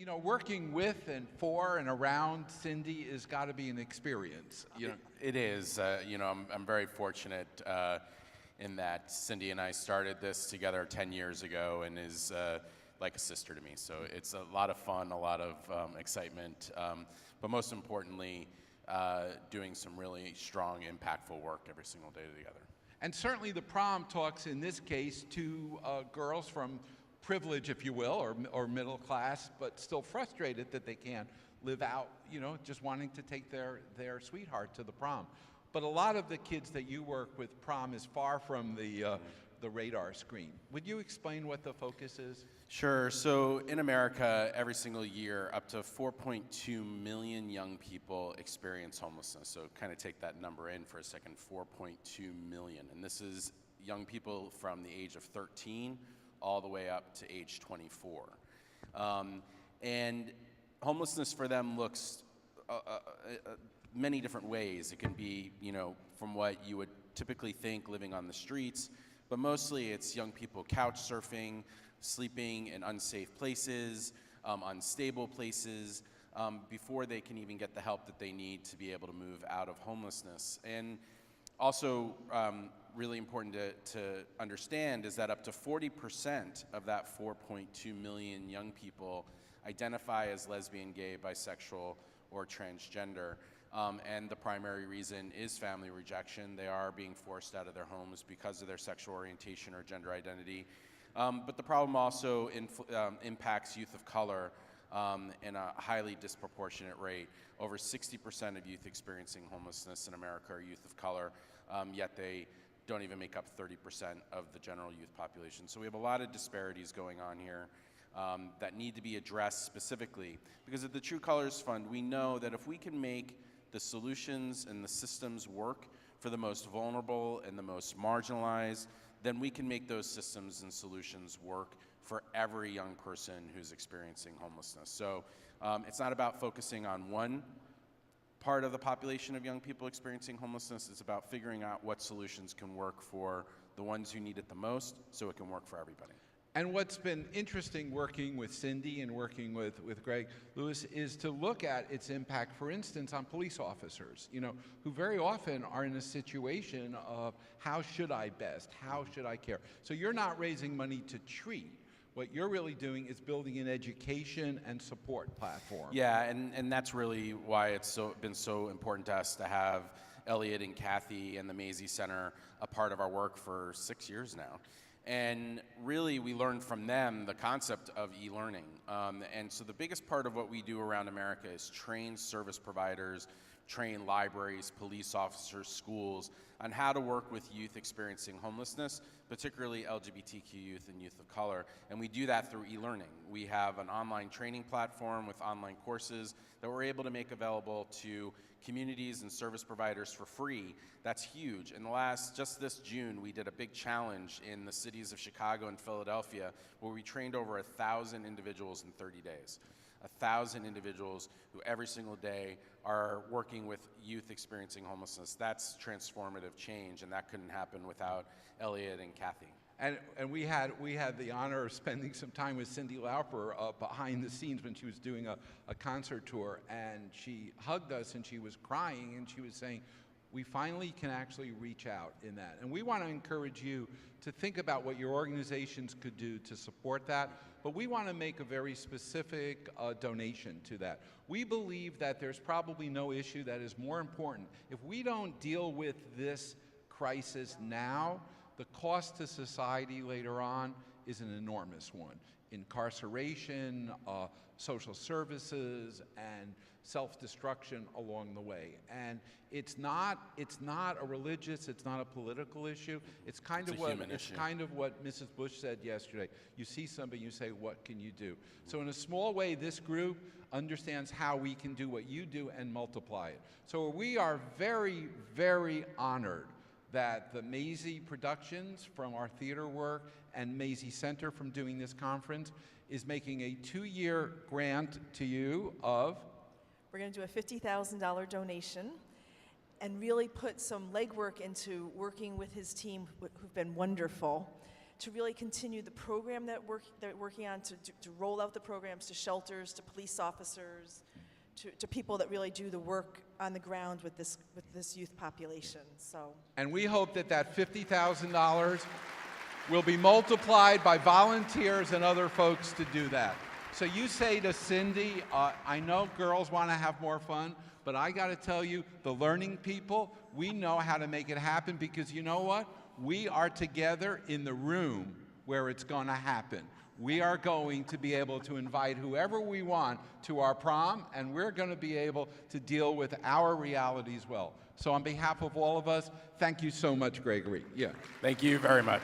You know, working with and for and around Cindy has got to be an experience. You know, It is. I'm very fortunate in that Cindy and I started this together 10 years ago and is like a sister to me. So it's a lot of fun, a lot of excitement, but most importantly, doing some really strong, impactful work every single day together. and certainly the prom talks in this case to girls from privilege, if you will, or middle class, but still frustrated that they can't live out, you know, just wanting to take their sweetheart to the prom. But a lot of the kids that you work with, prom is far from the radar screen. Would you explain what the focus is? Sure. So in America, every single year, up to 4.2 million young people experience homelessness. So kind of take that number in for a second, 4.2 million. And this is young people from the age of 13 all the way up to age 24. And homelessness for them looks many different ways. It can be, you know, from what you would typically think living on the streets, but mostly it's young people couch surfing, sleeping in unsafe places, unstable places, before they can even get the help that they need to be able to move out of homelessness. And also, really important to understand is that up to 40% of that 4.2 million young people identify as lesbian, gay, bisexual, or transgender. And the primary reason is family rejection. They are being forced out of their homes because of their sexual orientation or gender identity. But the problem also impacts youth of color in a highly disproportionate rate. Over 60% of youth experiencing homelessness in America are youth of color, yet they don't even make up 30% of the general youth population. So we have a lot of disparities going on here that need to be addressed specifically. Because at the True Colors Fund, we know that if we can make the solutions and the systems work for the most vulnerable and the most marginalized, then we can make those systems and solutions work for every young person who's experiencing homelessness. So it's not about focusing on one part of the population of young people experiencing homelessness. It's about figuring out what solutions can work for the ones who need it the most so it can work for everybody. And what's been interesting working with Cindy and working with Greg Lewis is to look at its impact, for instance, on police officers, you know, who very often are in a situation of how should I best, how should I care? So you're not raising money to treat. What you're really doing is building an education and support platform. Yeah, and that's really why it's been so important to us to have Elliot and Kathy and the Mazie Center a part of our work for 6 years now. And really, we learned from them the concept of e-learning. And so the biggest part of what we do around America is train service providers, train libraries, police officers, schools on how to work with youth experiencing homelessness, particularly LGBTQ youth and youth of color. And we do that through e-learning. We have an online training platform with online courses that we're able to make available to communities and service providers for free. That's huge. In just this June, we did a big challenge in the cities of Chicago and Philadelphia where we trained over 1,000 individuals in 30 days. 1,000 individuals who every single day are working with youth experiencing homelessness. That's transformative change, and that couldn't happen without Elliot and Kathy. And we had the honor of spending some time with Cyndi Lauper behind the scenes when she was doing a concert tour, and she hugged us and she was crying and she was saying, we finally can actually reach out in that. And we want to encourage you to think about what your organizations could do to support that, but we want to make a very specific donation to that. We believe that there's probably no issue that is more important. If we don't deal with this crisis now, the cost to society later on is an enormous one. Incarceration, social services, and self-destruction along the way. And it's not a religious, it's not a political issue. It's kind of what Mrs. Bush said yesterday. You see somebody, you say, what can you do? So in a small way, this group understands how we can do what you do and multiply it. So we are very, very honored that the Mazie Productions from our theater work and Mazie Center from doing this conference is making a 2-year grant to you of? We're going to do a $50,000 donation and really put some legwork into working with his team, who've been wonderful, to really continue the program that they're working on, to roll out the programs to shelters, to police officers, to people that really do the work on the ground with this youth population. So, And we hope that that $50,000 will be multiplied by volunteers and other folks to do that. So you say to Cindy, I know girls want to have more fun, but I got to tell you, the learning people, we know how to make it happen, because you know what? We are together in the room where it's going to happen. We are going to be able to invite whoever we want to our prom, and we're going to be able to deal with our realities well. So on behalf of all of us, thank you so much, Gregory. Yeah. Thank you very much.